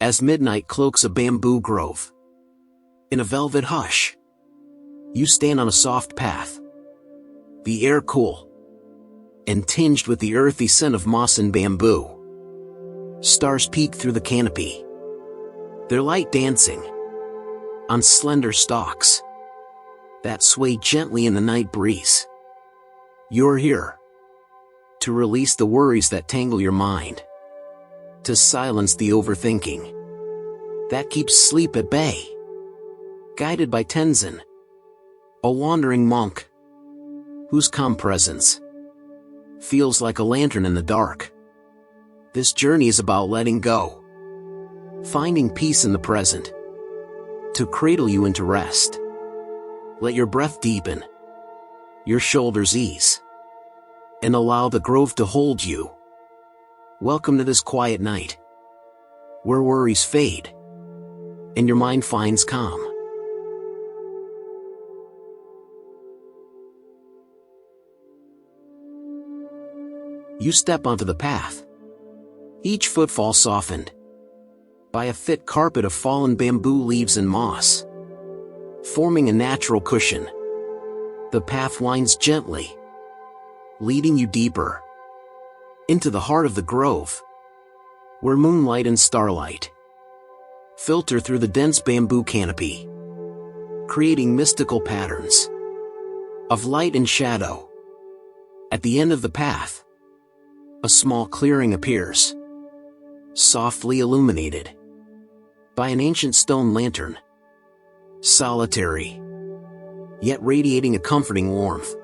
as midnight cloaks a bamboo grove. In a velvet hush, you stand on a soft path, the air cool and tinged with the earthy scent of moss and bamboo. Stars peek through the canopy, their light dancing on slender stalks that sway gently in the night breeze. You're here to release the worries that tangle your mind, to silence the overthinking that keeps sleep at bay. Guided by Tenzin, a wandering monk whose calm presence feels like a lantern in the dark. This journey is about letting go, finding peace in the present, to cradle you into rest. Let your breath deepen, your shoulders ease, and allow the grove to hold you. Welcome to this quiet night, where worries fade, and your mind finds calm. You step onto the path, each footfall softened by a thick carpet of fallen bamboo leaves and moss, forming a natural cushion. The path winds gently, leading you deeper into the heart of the grove, where moonlight and starlight filter through the dense bamboo canopy, creating mystical patterns of light and shadow. At the end of the path, a small clearing appears, softly illuminated by an ancient stone lantern, solitary, yet radiating a comforting warmth.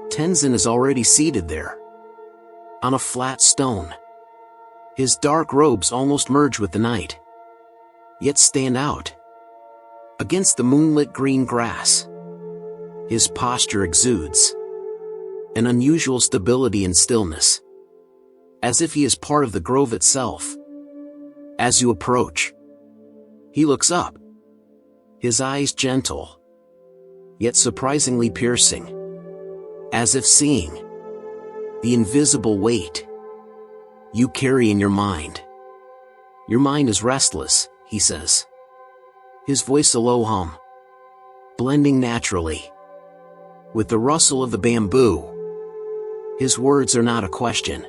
Tenzin is already seated there, on a flat stone. His dark robes almost merge with the night, yet stand out against the moonlit green grass. His posture exudes an unusual stability and stillness, as if he is part of the grove itself. As you approach, he looks up, his eyes gentle, yet surprisingly piercing, as if seeing the invisible weight you carry in your mind. Your mind is restless, he says, his voice a low hum, blending naturally with the rustle of the bamboo. His words are not a question,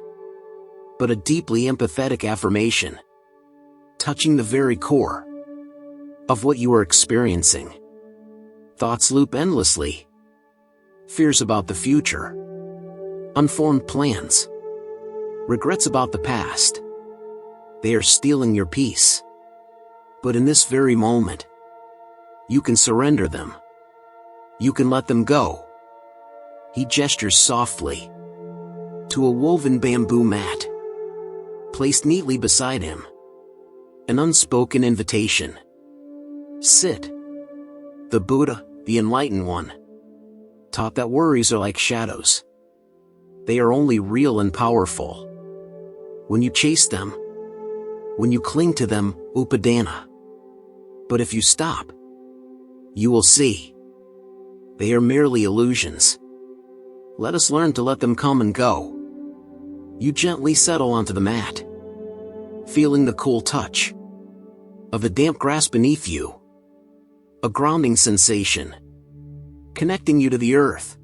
but a deeply empathetic affirmation, touching the very core of what you are experiencing. Thoughts loop endlessly, fears about the future, unformed plans, regrets about the past. They are stealing your peace. But in this very moment, you can surrender them. You can let them go. He gestures softly to a woven bamboo mat placed neatly beside him, an unspoken invitation. Sit. The Buddha, the Enlightened One, taught that worries are like shadows. They are only real and powerful when you chase them, when you cling to them, upadana. But if you stop, you will see they are merely illusions. Let us learn to let them come and go. You gently settle onto the mat, feeling the cool touch of the damp grass beneath you, a grounding sensation connecting you to the earth.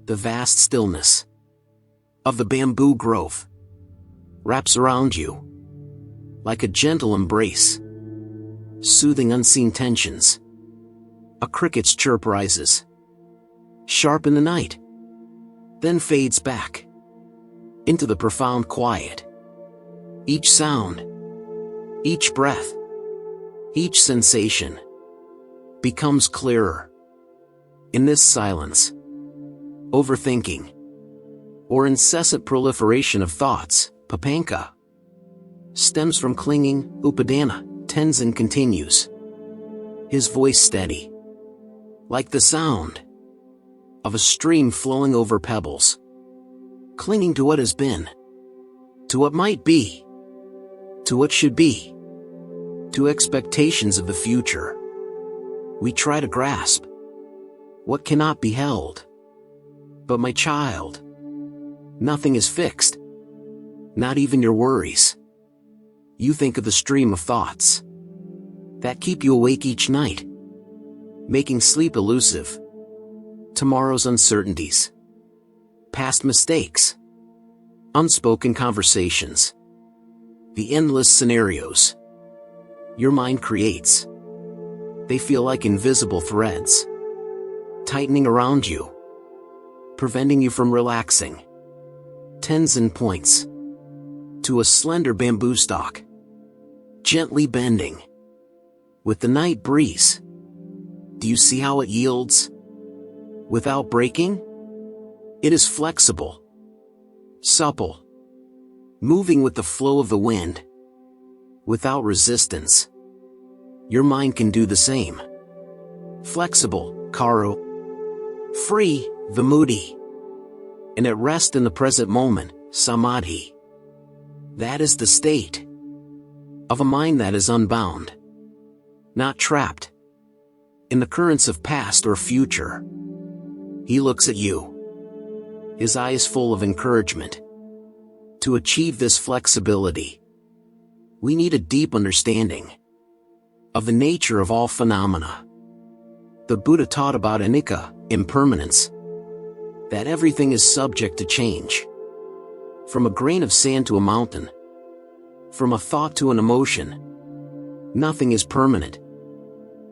The vast stillness of the bamboo grove wraps around you like a gentle embrace, soothing unseen tensions. A cricket's chirp rises, sharp in the night, then fades back into the profound quiet. Each sound, each breath, each sensation becomes clearer. In this silence, overthinking, or incessant proliferation of thoughts, papanka, stems from clinging, upadana. Tenzin continues, his voice steady, like the sound of a stream flowing over pebbles, clinging to what has been, to what might be, to what should be, to expectations of the future. We try to grasp what cannot be held. But my child, nothing is fixed, not even your worries. You think of the stream of thoughts that keep you awake each night, making sleep elusive. Tomorrow's uncertainties, past mistakes, unspoken conversations, the endless scenarios your mind creates. They feel like invisible threads, tightening around you, preventing you from relaxing. Tenzin points to a slender bamboo stalk, gently bending with the night breeze. Do you see how it yields without breaking? It is flexible, supple, moving with the flow of the wind, without resistance. Your mind can do the same. Flexible, Karu. Free, Vimudi. And at rest in the present moment, Samadhi. That is the state of a mind that is unbound, not trapped in the currents of past or future. He looks at you, his eyes full of encouragement. To achieve this flexibility, we need a deep understanding of the nature of all phenomena. The Buddha taught about anicca, impermanence, that everything is subject to change. From a grain of sand to a mountain, from a thought to an emotion, nothing is permanent.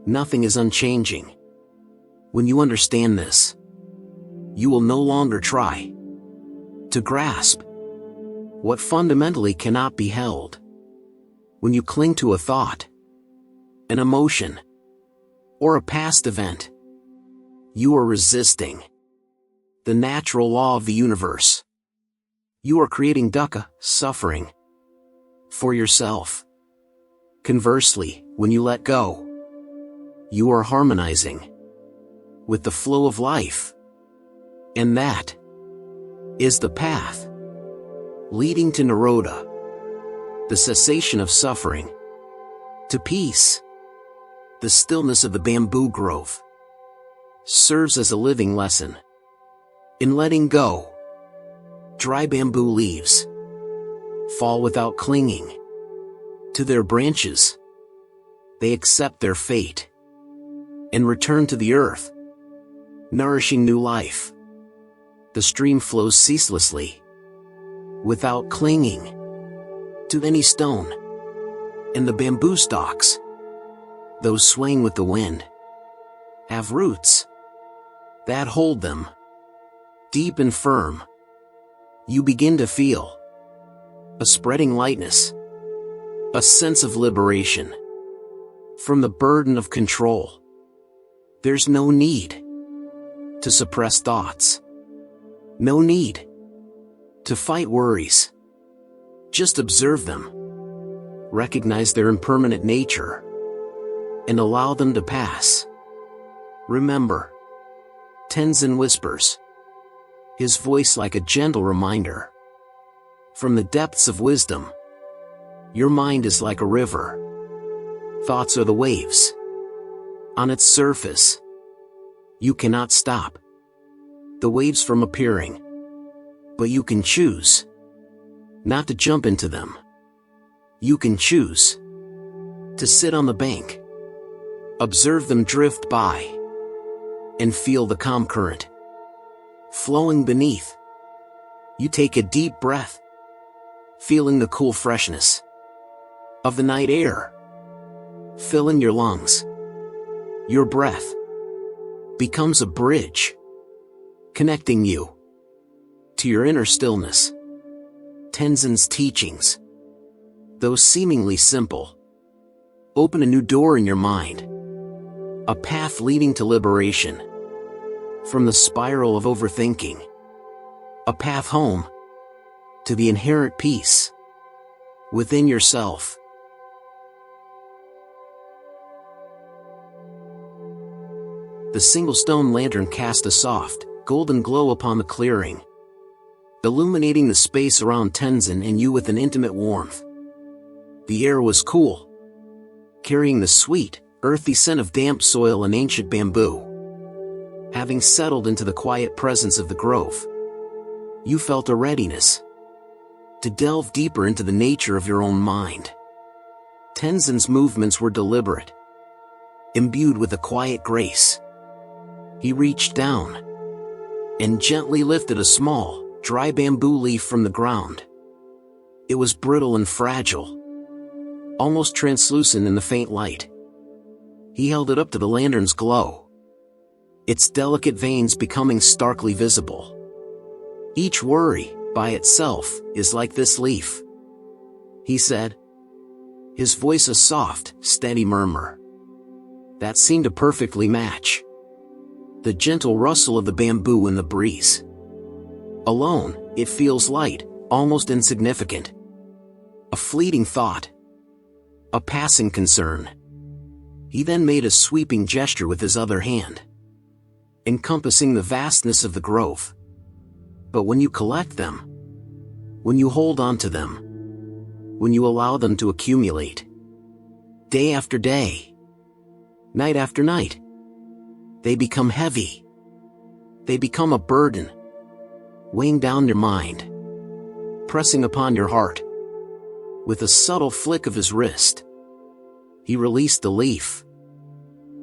Nothing is unchanging. When you understand this, you will no longer try to grasp what fundamentally cannot be held. When you cling to a thought, an emotion, or a past event, you are resisting the natural law of the universe. You are creating dukkha, suffering, for yourself. Conversely, when you let go, you are harmonizing with the flow of life. And that is the path leading to Nirodha, the cessation of suffering, to peace. The stillness of the bamboo grove serves as a living lesson in letting go. Dry bamboo leaves fall without clinging to their branches. They accept their fate and return to the earth, nourishing new life. The stream flows ceaselessly, without clinging to any stone. And the bamboo stalks, those swaying with the wind, have roots that hold them deep and firm. You begin to feel a spreading lightness, a sense of liberation from the burden of control. There's no need to suppress thoughts, no need to fight worries. Just observe them, recognize their impermanent nature, and allow them to pass. Remember, Tenzin whispers, his voice like a gentle reminder. From the depths of wisdom, your mind is like a river. Thoughts are the waves. On its surface, you cannot stop the waves from appearing, but you can choose not to jump into them. You can choose to sit on the bank, observe them drift by, and feel the calm current flowing beneath. You take a deep breath, feeling the cool freshness of the night air filling your lungs. Your breath becomes a bridge connecting you to your inner stillness. Tenzin's teachings, though seemingly simple, open a new door in your mind, a path leading to liberation from the spiral of overthinking, a path home to the inherent peace within yourself. The single stone lantern cast a soft, golden glow upon the clearing, illuminating the space around Tenzin and you with an intimate warmth. The air was cool, carrying the sweet, earthy scent of damp soil and ancient bamboo. Having settled into the quiet presence of the grove, you felt a readiness to delve deeper into the nature of your own mind. Tenzin's movements were deliberate, imbued with a quiet grace. He reached down and gently lifted a small, dry bamboo leaf from the ground. It was brittle and fragile, almost translucent in the faint light. He held it up to the lantern's glow, its delicate veins becoming starkly visible. Each worry, by itself, is like this leaf, he said, his voice a soft, steady murmur that seemed to perfectly match the gentle rustle of the bamboo in the breeze. Alone, it feels light, almost insignificant. A fleeting thought, a passing concern. He then made a sweeping gesture with his other hand, encompassing the vastness of the grove. But when you collect them, when you hold on to them, when you allow them to accumulate, day after day, night after night, they become heavy. They become a burden, weighing down your mind, pressing upon your heart. With a subtle flick of his wrist, he released the leaf,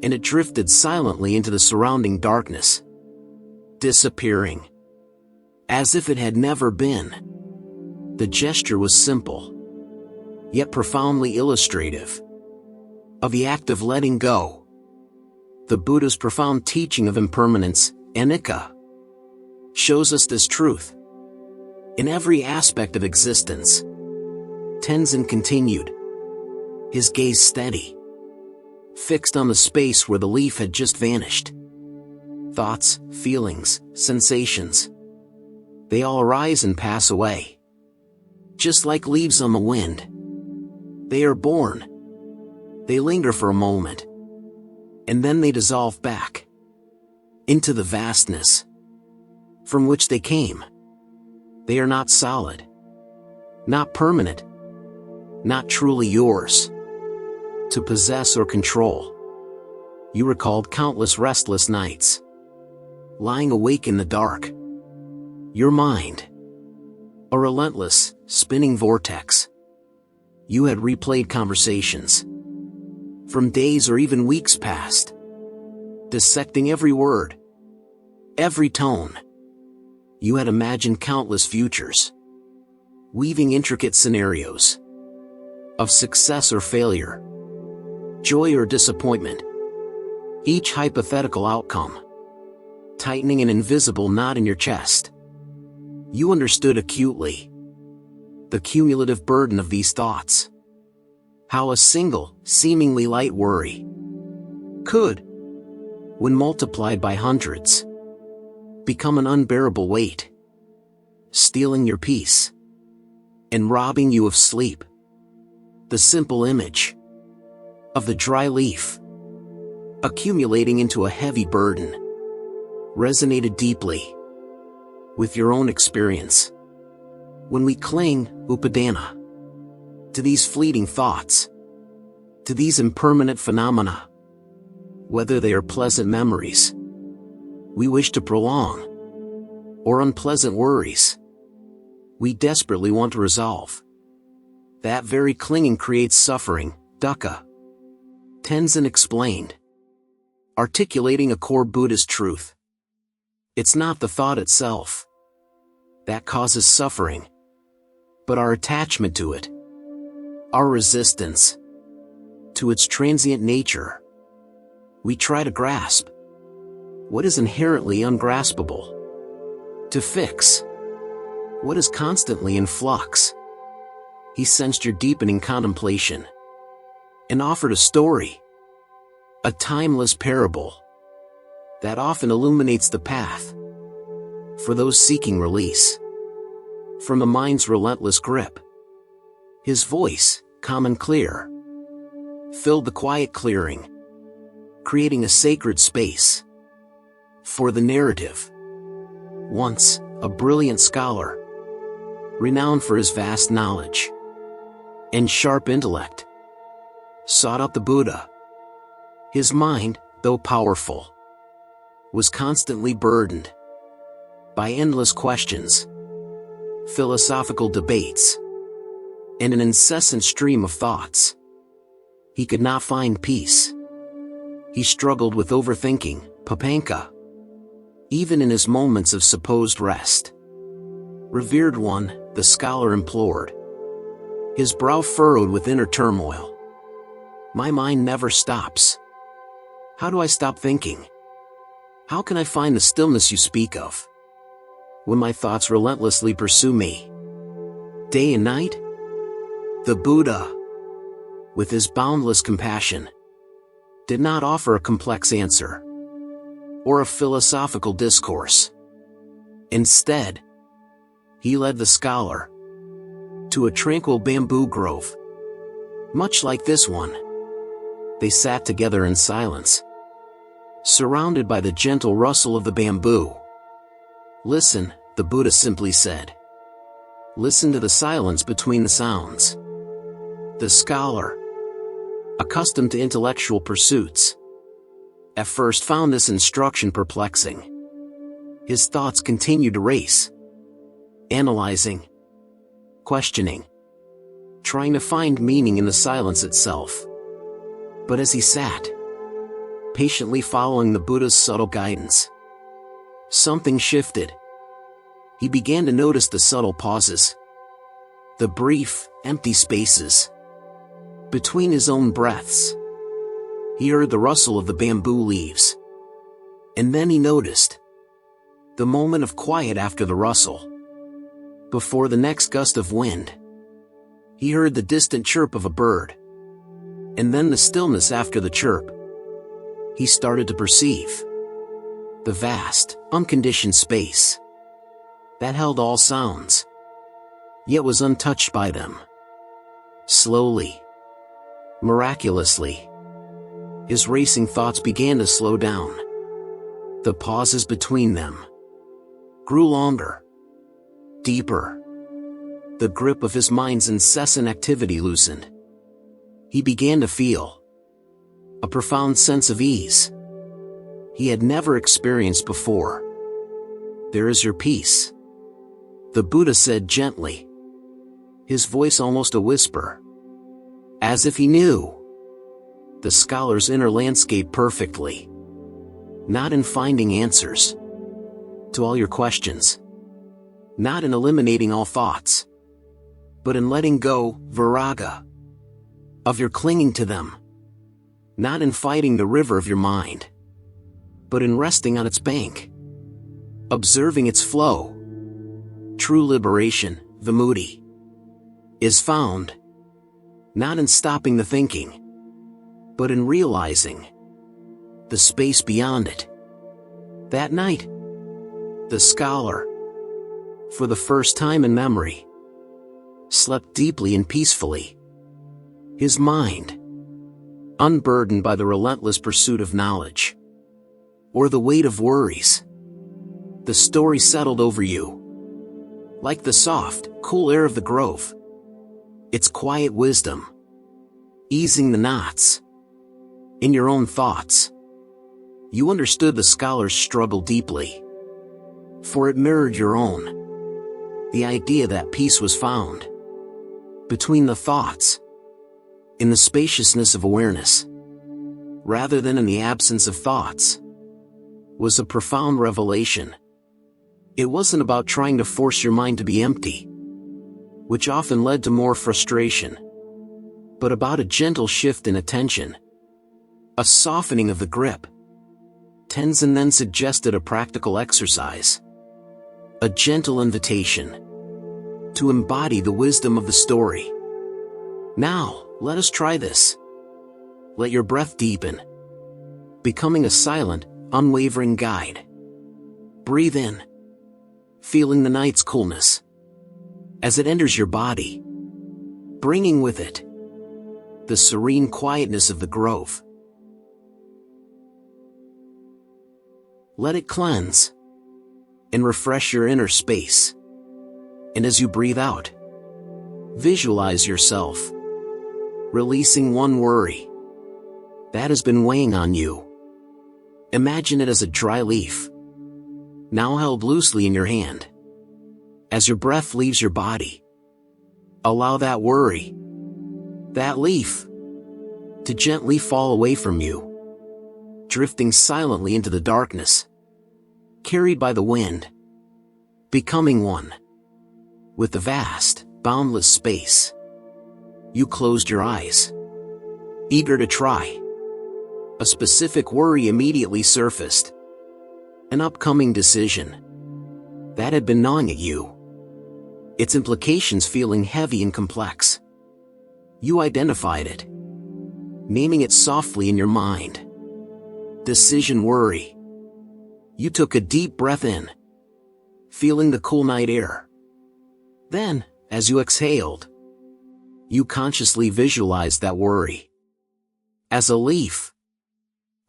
and it drifted silently into the surrounding darkness, disappearing, as if it had never been. The gesture was simple, yet profoundly illustrative of the act of letting go. The Buddha's profound teaching of impermanence, anicca, shows us this truth in every aspect of existence. Tenzin continued, his gaze steady, fixed on the space where the leaf had just vanished. Thoughts, feelings, sensations, they all arise and pass away. Just like leaves on the wind. They are born. They linger for a moment, and then they dissolve back into the vastness from which they came. They are not solid, not permanent, not truly yours to possess or control. You recalled countless restless nights, lying awake in the dark. Your mind, a relentless, spinning vortex. You had replayed conversations from days or even weeks past, dissecting every word, every tone. You had imagined countless futures, weaving intricate scenarios of success or failure, joy or disappointment, each hypothetical outcome tightening an invisible knot in your chest. You understood acutely the cumulative burden of these thoughts. How a single, seemingly light worry could, when multiplied by hundreds, become an unbearable weight, stealing your peace and robbing you of sleep. The simple image of the dry leaf accumulating into a heavy burden resonated deeply with your own experience. When we cling, upadana, to these fleeting thoughts, to these impermanent phenomena, whether they are pleasant memories we wish to prolong, or unpleasant worries we desperately want to resolve, that very clinging creates suffering, dukkha. Tenzin explained, articulating a core Buddhist truth. It's not the thought itself that causes suffering, but our attachment to it, our resistance to its transient nature. We try to grasp what is inherently ungraspable, to fix what is constantly in flux. He sensed your deepening contemplation and offered a story, a timeless parable that often illuminates the path for those seeking release from the mind's relentless grip. His voice, calm and clear, filled the quiet clearing, creating a sacred space for the narrative. Once a brilliant scholar, renowned for his vast knowledge and sharp intellect, sought out the Buddha. His mind, though powerful, was constantly burdened by endless questions, philosophical debates, and an incessant stream of thoughts He could not find peace. He struggled with overthinking, papanka. Even in his moments of supposed rest. "Revered one," the scholar implored. His brow furrowed with inner turmoil. "My mind never stops. How do I stop thinking? How can I find the stillness you speak of, when my thoughts relentlessly pursue me, day and night?" The Buddha, with his boundless compassion, did not offer a complex answer or a philosophical discourse. Instead, he led the scholar to a tranquil bamboo grove, much like this one. They sat together in silence, surrounded by the gentle rustle of the bamboo. "Listen," the Buddha simply said. "Listen to the silence between the sounds." The scholar, accustomed to intellectual pursuits, at first found this instruction perplexing. His thoughts continued to race, analyzing, questioning, trying to find meaning in the silence itself. But as he sat, patiently following the Buddha's subtle guidance, something shifted. He began to notice the subtle pauses, the brief, empty spaces between his own breaths. He heard the rustle of the bamboo leaves. And then he noticed the moment of quiet after the rustle. Before the next gust of wind, he heard the distant chirp of a bird. And then the stillness after the chirp. He started to perceive the vast, unconditioned space that held all sounds, yet was untouched by them. Slowly, miraculously, his racing thoughts began to slow down. The pauses between them grew longer, deeper. The grip of his mind's incessant activity loosened. He began to feel a profound sense of ease he had never experienced before. "There is your peace," the Buddha said gently, his voice almost a whisper, as if he knew the scholar's inner landscape perfectly. "Not in finding answers to all your questions, not in eliminating all thoughts, but in letting go, viraga, of your clinging to them. Not in fighting the river of your mind, but in resting on its bank, observing its flow. True liberation, vimutti, is found not in stopping the thinking, but in realizing the space beyond it." That night, the scholar, for the first time in memory, slept deeply and peacefully. His mind, unburdened by the relentless pursuit of knowledge, or the weight of worries. The story settled over you, like the soft, cool air of the grove. Its quiet wisdom, easing the knots in your own thoughts. You understood the scholar's struggle deeply, for it mirrored your own. The idea that peace was found between the thoughts, in the spaciousness of awareness, rather than in the absence of thoughts, was a profound revelation. It wasn't about trying to force your mind to be empty, which often led to more frustration, but about a gentle shift in attention, a softening of the grip. Tenzin then suggested a practical exercise, a gentle invitation to embody the wisdom of the story. "Now, let us try this. Let your breath deepen, becoming a silent, unwavering guide. Breathe in, feeling the night's coolness as it enters your body, bringing with it the serene quietness of the grove. Let it cleanse and refresh your inner space. And as you breathe out, visualize yourself releasing one worry that has been weighing on you. Imagine it as a dry leaf, now held loosely in your hand. As your breath leaves your body, allow that worry, that leaf, to gently fall away from you, drifting silently into the darkness, carried by the wind, becoming one with the vast, boundless space. You closed your eyes, eager to try. A specific worry immediately surfaced. An upcoming decision that had been gnawing at you, its implications feeling heavy and complex. You identified it, naming it softly in your mind. Decision worry. You took a deep breath in, feeling the cool night air. Then, as you exhaled, you consciously visualized that worry as a leaf,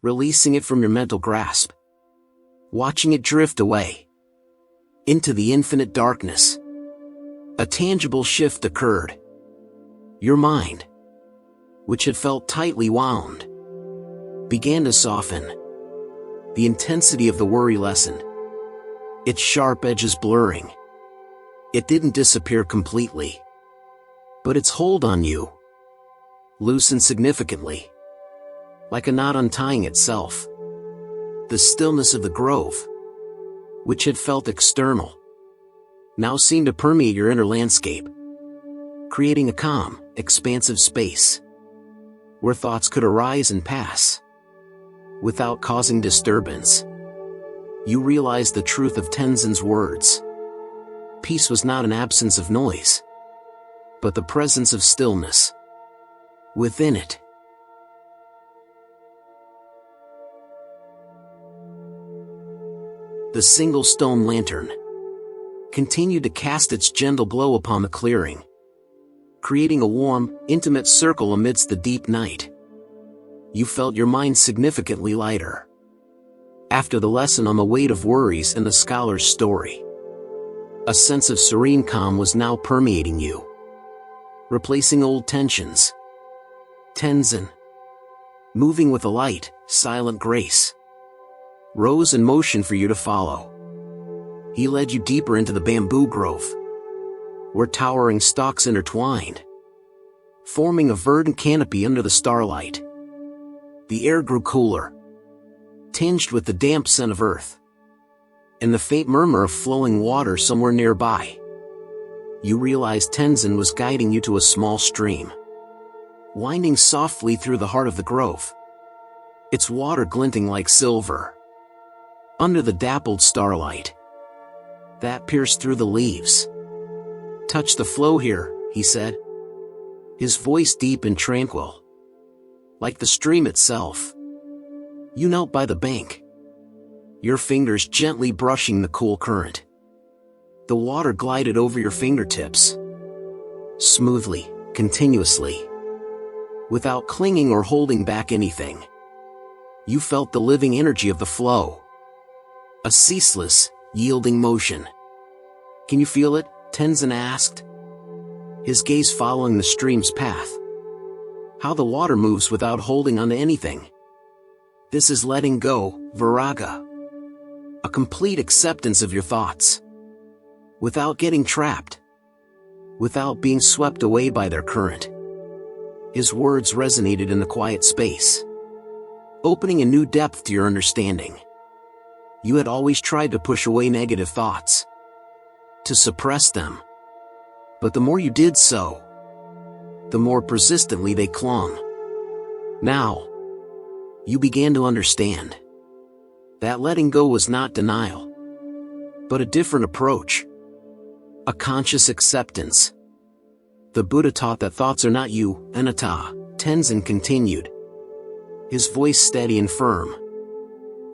releasing it from your mental grasp, watching it drift away into the infinite darkness. A tangible shift occurred. Your mind, which had felt tightly wound, began to soften. The intensity of the worry lessened, its sharp edges blurring. It didn't disappear completely, but its hold on you loosened significantly, like a knot untying itself. The stillness of the grove, which had felt external, now seemed to permeate your inner landscape, creating a calm, expansive space where thoughts could arise and pass without causing disturbance. You realized the truth of Tenzin's words. Peace was not an absence of noise, but the presence of stillness within it. The single stone lantern continued to cast its gentle glow upon the clearing, creating a warm, intimate circle amidst the deep night. You felt your mind significantly lighter after the lesson on the weight of worries and the scholar's story. A sense of serene calm was now permeating you, replacing old tensions. Tenzin, moving with a light, silent grace, rose in motion for you to follow. He led you deeper into the bamboo grove, where towering stalks intertwined, forming a verdant canopy under the starlight. The air grew cooler, tinged with the damp scent of earth, and the faint murmur of flowing water somewhere nearby. You realized Tenzin was guiding you to a small stream, winding softly through the heart of the grove, its water glinting like silver under the dappled starlight that pierced through the leaves. "Touch the flow here," he said, his voice deep and tranquil, like the stream itself. You knelt by the bank, your fingers gently brushing the cool current. The water glided over your fingertips, smoothly, continuously, without clinging or holding back anything. You felt the living energy of the flow, a ceaseless, yielding motion. "Can you feel it?" Tenzin asked, his gaze following the stream's path. "How the water moves without holding onto anything. This is letting go, viraga. A complete acceptance of your thoughts, without getting trapped, without being swept away by their current." His words resonated in the quiet space, opening a new depth to your understanding. You had always tried to push away negative thoughts, to suppress them. But the more you did so, the more persistently they clung. Now, you began to understand that letting go was not denial, but a different approach, a conscious acceptance. The Buddha taught that thoughts are not you, anatta, Tenzin continued, his voice steady and firm,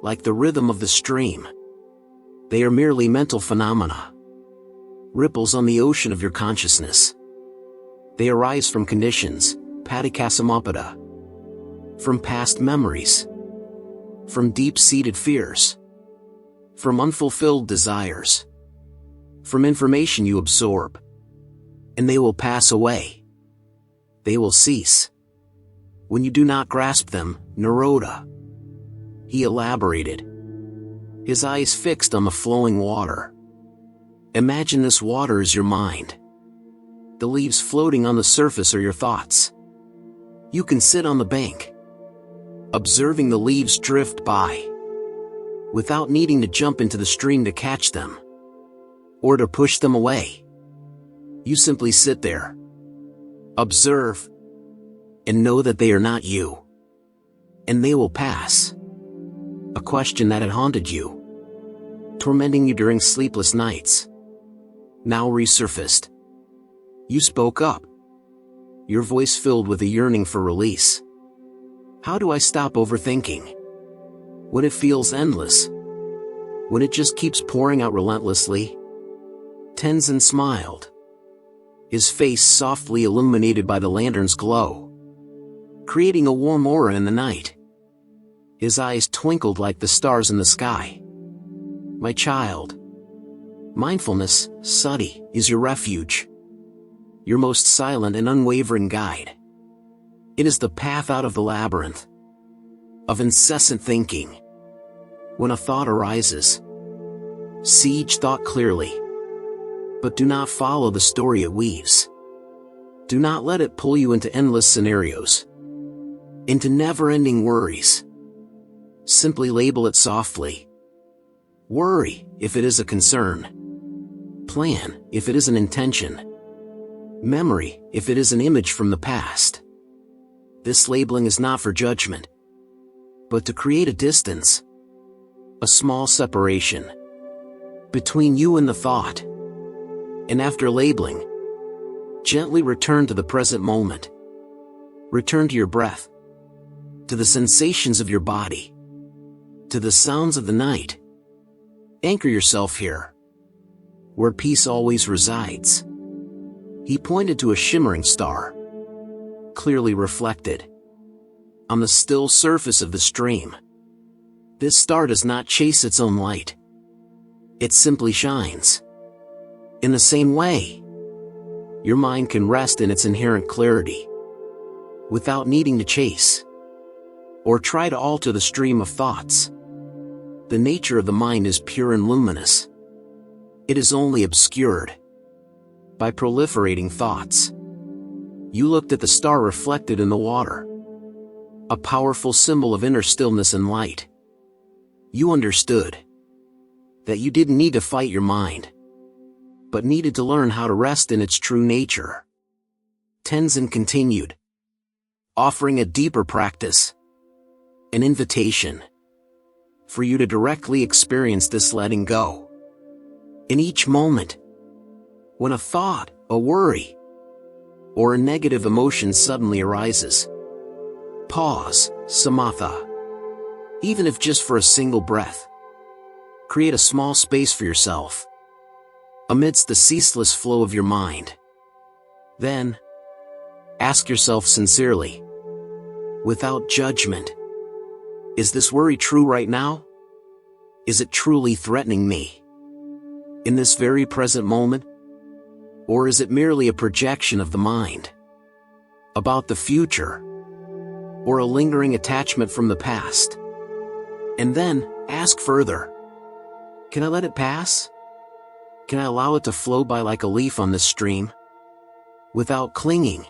like the rhythm of the stream. They are merely mental phenomena, ripples on the ocean of your consciousness. They arise from conditions, paticassamappada, from past memories, from deep-seated fears, from unfulfilled desires, from information you absorb. And they will pass away. They will cease when you do not grasp them, Naroda. He elaborated, his eyes fixed on the flowing water. Imagine this water is your mind. The leaves floating on the surface are your thoughts. You can sit on the bank, observing the leaves drift by, without needing to jump into the stream to catch them, or to push them away. You simply sit there, observe, and know that they are not you. And they will pass. A question that had haunted you, tormenting you during sleepless nights, now resurfaced. You spoke up, your voice filled with a yearning for release. How do I stop overthinking? When it feels endless? When it just keeps pouring out relentlessly? Tenzin smiled, his face softly illuminated by the lantern's glow, creating a warm aura in the night. His eyes twinkled like the stars in the sky. My child, mindfulness, sati, is your refuge, your most silent and unwavering guide. It is the path out of the labyrinth of incessant thinking. When a thought arises, see each thought clearly, but do not follow the story it weaves. Do not let it pull you into endless scenarios, into never-ending worries. Simply label it softly. Worry, if it is a concern. Plan, if it is an intention. Memory, if it is an image from the past. This labeling is not for judgment, but to create a distance, a small separation between you and the thought. And after labeling, gently return to the present moment. Return to your breath, to the sensations of your body, to the sounds of the night. Anchor yourself here, where peace always resides. He pointed to a shimmering star, clearly reflected on the still surface of the stream. This star does not chase its own light. It simply shines. In the same way, your mind can rest in its inherent clarity, without needing to chase or try to alter the stream of thoughts. The nature of the mind is pure and luminous. It is only obscured by proliferating thoughts. You looked at the star reflected in the water, a powerful symbol of inner stillness and light. You understood that you didn't need to fight your mind, but needed to learn how to rest in its true nature. Tenzin continued, offering a deeper practice, an invitation for you to directly experience this letting go. In each moment, when a thought, a worry, or a negative emotion suddenly arises, pause, samatha. Even if just for a single breath. Create a small space for yourself amidst the ceaseless flow of your mind. Then, ask yourself sincerely, without judgment, is this worry true right now? Is it truly threatening me in this very present moment? Or is it merely a projection of the mind about the future, or a lingering attachment from the past? And then, ask further. Can I let it pass? Can I allow it to flow by like a leaf on this stream? Without clinging?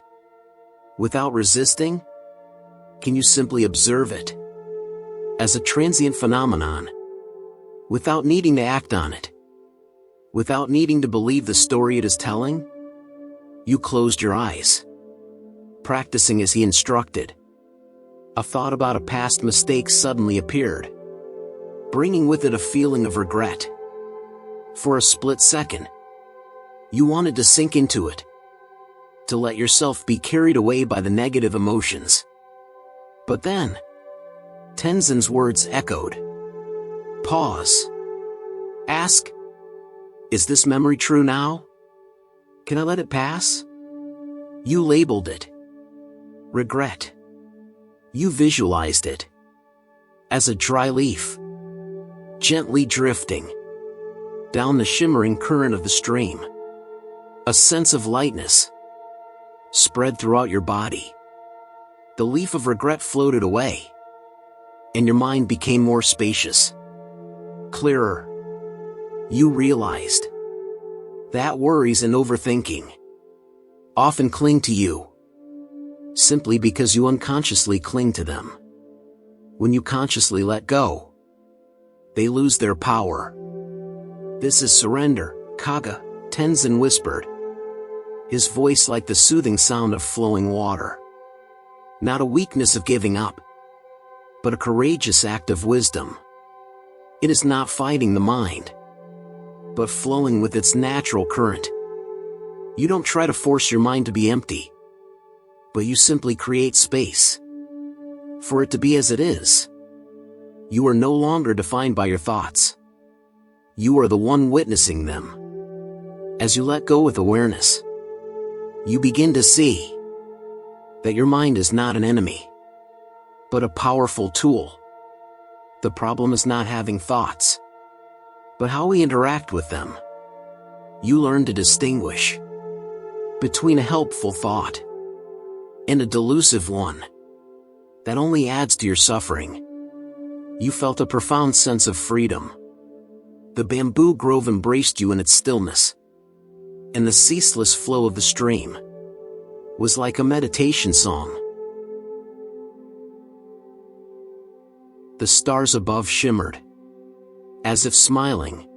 Without resisting? Can you simply observe it as a transient phenomenon, without needing to act on it? Without needing to believe the story it is telling? You closed your eyes, practicing as he instructed. A thought about a past mistake suddenly appeared, bringing with it a feeling of regret. For a split second, you wanted to sink into it, to let yourself be carried away by the negative emotions. But then, Tenzin's words echoed. Pause. Ask, is this memory true now? Can I let it pass? You labeled it regret. You visualized it as a dry leaf, gently drifting down the shimmering current of the stream. A sense of lightness spread throughout your body. The leaf of regret floated away, and your mind became more spacious, clearer. You realized that worries and overthinking often cling to you simply because you unconsciously cling to them. When you consciously let go, they lose their power. This is surrender, Kaga, Tenzin whispered, his voice like the soothing sound of flowing water. Not a weakness of giving up, but a courageous act of wisdom. It is not fighting the mind, but flowing with its natural current. You don't try to force your mind to be empty, but you simply create space for it to be as it is. You are no longer defined by your thoughts. You are the one witnessing them. As you let go with awareness, you begin to see that your mind is not an enemy, but a powerful tool. The problem is not having thoughts, but how we interact with them. You learn to distinguish between a helpful thought and a delusive one that only adds to your suffering. You felt a profound sense of freedom. The bamboo grove embraced you in its stillness, and the ceaseless flow of the stream was like a meditation song. The stars above shimmered, as if smiling.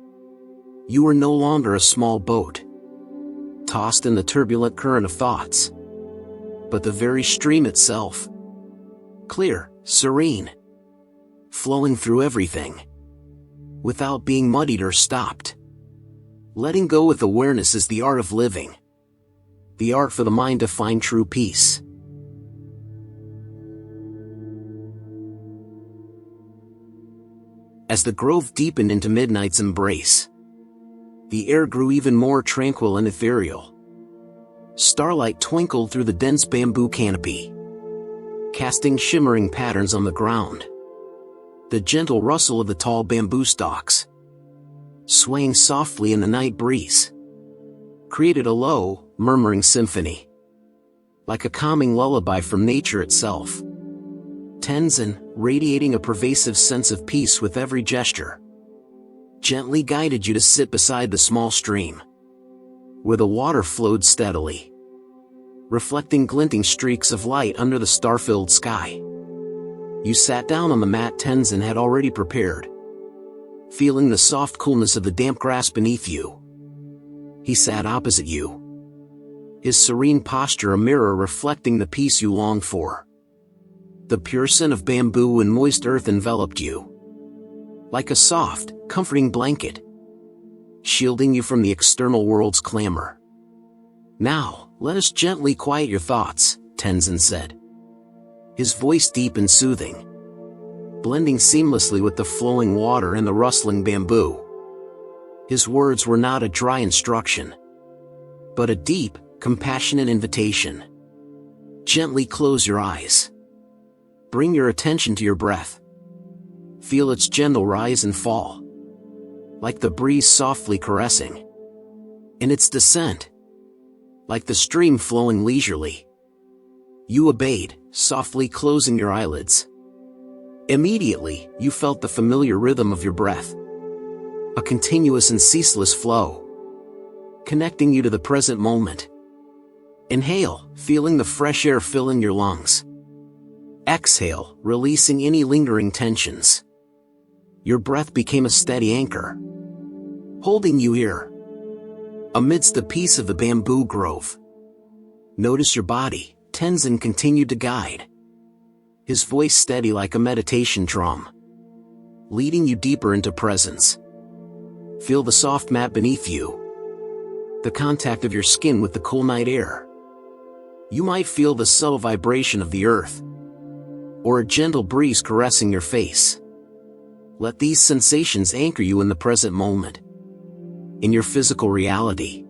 You were no longer a small boat, tossed in the turbulent current of thoughts, but the very stream itself, clear, serene, flowing through everything, without being muddied or stopped. Letting go with awareness is the art of living, the art for the mind to find true peace. As the grove deepened into midnight's embrace, the air grew even more tranquil and ethereal. Starlight twinkled through the dense bamboo canopy, casting shimmering patterns on the ground. The gentle rustle of the tall bamboo stalks, swaying softly in the night breeze, created a low, murmuring symphony, like a calming lullaby from nature itself. Tenzin, radiating a pervasive sense of peace with every gesture, gently guided you to sit beside the small stream, where the water flowed steadily, reflecting glinting streaks of light under the star-filled sky. You sat down on the mat Tenzin had already prepared, feeling the soft coolness of the damp grass beneath you. He sat opposite you, his serene posture a mirror reflecting the peace you long for. The pure scent of bamboo and moist earth enveloped you, like a soft, comforting blanket, shielding you from the external world's clamor. Now, let us gently quiet your thoughts, Tenzin said, his voice deep and soothing, blending seamlessly with the flowing water and the rustling bamboo. His words were not a dry instruction, but a deep, compassionate invitation. Gently close your eyes. Bring your attention to your breath. Feel its gentle rise and fall, like the breeze softly caressing, and its descent, like the stream flowing leisurely. You obeyed, softly closing your eyelids. Immediately, you felt the familiar rhythm of your breath, a continuous and ceaseless flow, connecting you to the present moment. Inhale, feeling the fresh air filling your lungs. Exhale, releasing any lingering tensions. Your breath became a steady anchor, holding you here, amidst the peace of the bamboo grove. Notice your body, Tenzin continued to guide, his voice steady like a meditation drum, leading you deeper into presence. Feel the soft mat beneath you, the contact of your skin with the cool night air. You might feel the subtle vibration of the earth, or a gentle breeze caressing your face. Let these sensations anchor you in the present moment, in your physical reality,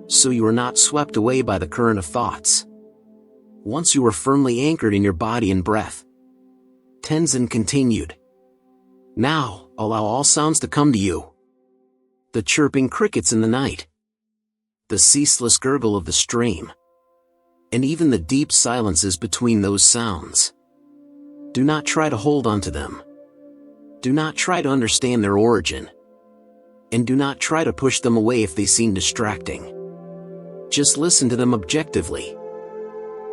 so you are not swept away by the current of thoughts. Once you are firmly anchored in your body and breath, Tenzin continued, now, allow all sounds to come to you. The chirping crickets in the night, the ceaseless gurgle of the stream, and even the deep silences between those sounds. Do not try to hold on to them. Do not try to understand their origin. And do not try to push them away if they seem distracting. Just listen to them objectively.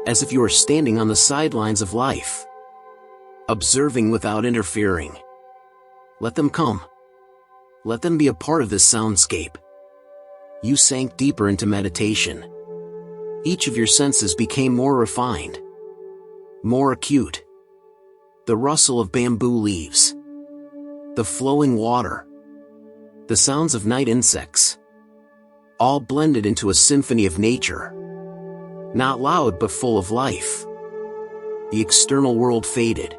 as if you were standing on the sidelines of life, observing without interfering. Let them come. Let them be a part of this soundscape. You sank deeper into meditation. Each of your senses became more refined, more acute. The rustle of bamboo leaves, the flowing water, the sounds of night insects, all blended into a symphony of nature. Not loud but full of life. The external world faded,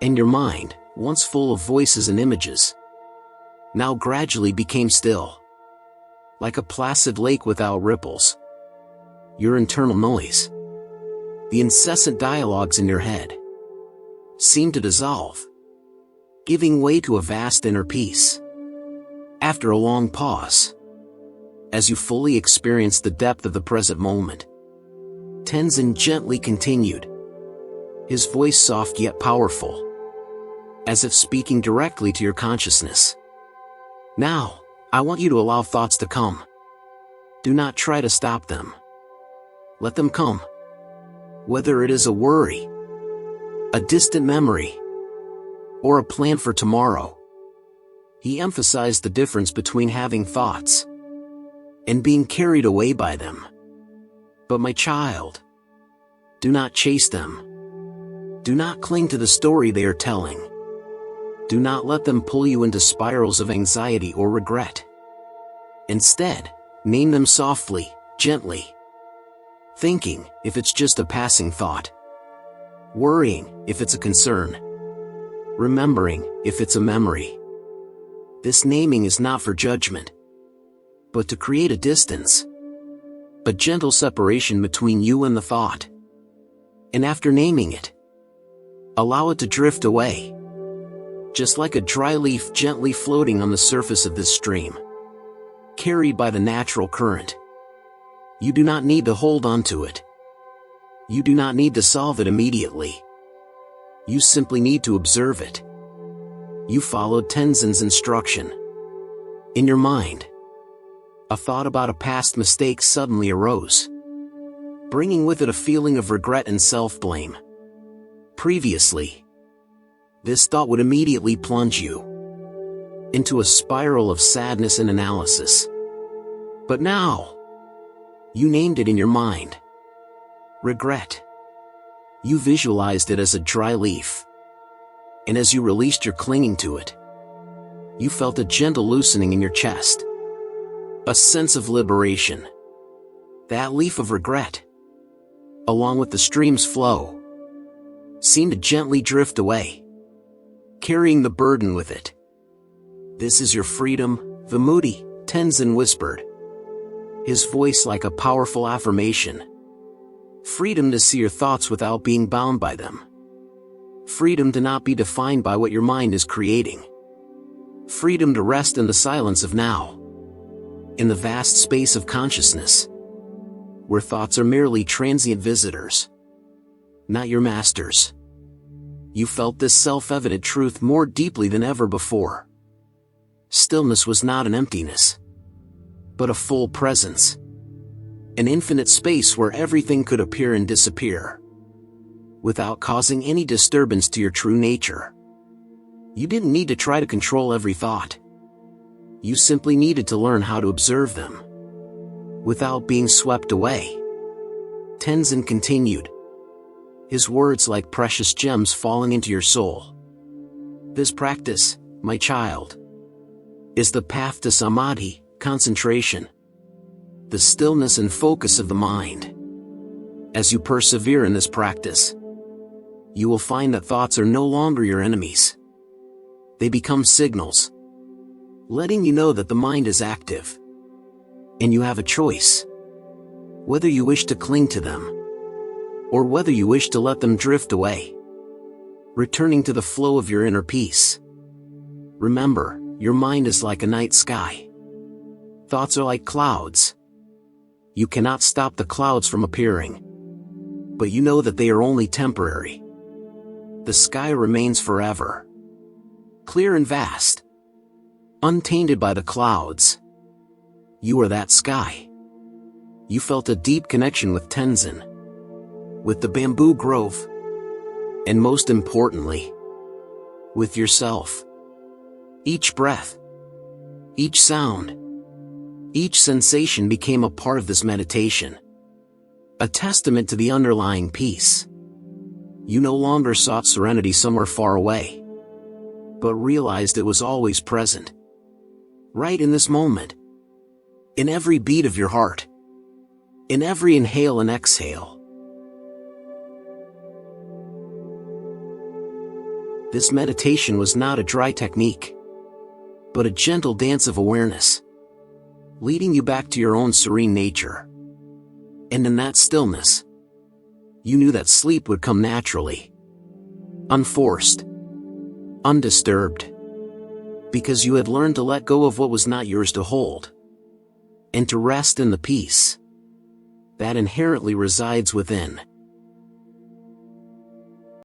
and your mind, once full of voices and images, now gradually became still, like a placid lake without ripples. Your internal noise, the incessant dialogues in your head, seemed to dissolve, giving way to a vast inner peace. After a long pause, as you fully experienced the depth of the present moment, Tenzin gently continued, his voice soft yet powerful, as if speaking directly to your consciousness. Now, I want you to allow thoughts to come. Do not try to stop them. Let them come. Whether it is a worry, a distant memory, or a plan for tomorrow. He emphasized the difference between having thoughts and being carried away by them. But my child, do not chase them. Do not cling to the story they are telling. Do not let them pull you into spirals of anxiety or regret. Instead, name them softly, gently. Thinking, if it's just a passing thought. Worrying, if it's a concern. Remembering, if it's a memory. This naming is not for judgment, but to create a distance, a gentle separation between you and the thought. And after naming it, allow it to drift away, just like a dry leaf gently floating on the surface of this stream, carried by the natural current. You do not need to hold on to it. You do not need to solve it immediately. You simply need to observe it. You followed Tenzin's instruction. In your mind, a thought about a past mistake suddenly arose, bringing with it a feeling of regret and self-blame. Previously, this thought would immediately plunge you into a spiral of sadness and analysis. But now, you named it in your mind. Regret. You visualized it as a dry leaf. And as you released your clinging to it, you felt a gentle loosening in your chest. A sense of liberation. That leaf of regret, along with the stream's flow, seemed to gently drift away, carrying the burden with it. This is your freedom, Vimudi, Tenzin whispered, his voice like a powerful affirmation. Freedom to see your thoughts without being bound by them. Freedom to not be defined by what your mind is creating. Freedom to rest in the silence of now, in the vast space of consciousness, where thoughts are merely transient visitors, not your masters. You felt this self-evident truth more deeply than ever before. Stillness was not an emptiness, but a full presence. An infinite space where everything could appear and disappear, without causing any disturbance to your true nature. You didn't need to try to control every thought. You simply needed to learn how to observe them, without being swept away. Tenzin continued, his words like precious gems falling into your soul. This practice, my child, is the path to samadhi, concentration, the stillness and focus of the mind. As you persevere in this practice, you will find that thoughts are no longer your enemies. They become signals, letting you know that the mind is active, and you have a choice, whether you wish to cling to them, or whether you wish to let them drift away, returning to the flow of your inner peace. Remember, your mind is like a night sky. Thoughts are like clouds. You cannot stop the clouds from appearing, but you know that they are only temporary. The sky remains forever, clear and vast, untainted by the clouds. You are that sky. You felt a deep connection with Tenzin, with the bamboo grove, and most importantly, with yourself. Each breath, each sound, each sensation became a part of this meditation, a testament to the underlying peace. You no longer sought serenity somewhere far away, but realized it was always present, right in this moment, in every beat of your heart, in every inhale and exhale. This meditation was not a dry technique, but a gentle dance of awareness, leading you back to your own serene nature. And in that stillness, you knew that sleep would come naturally, unforced, undisturbed, because you had learned to let go of what was not yours to hold, and to rest in the peace that inherently resides within.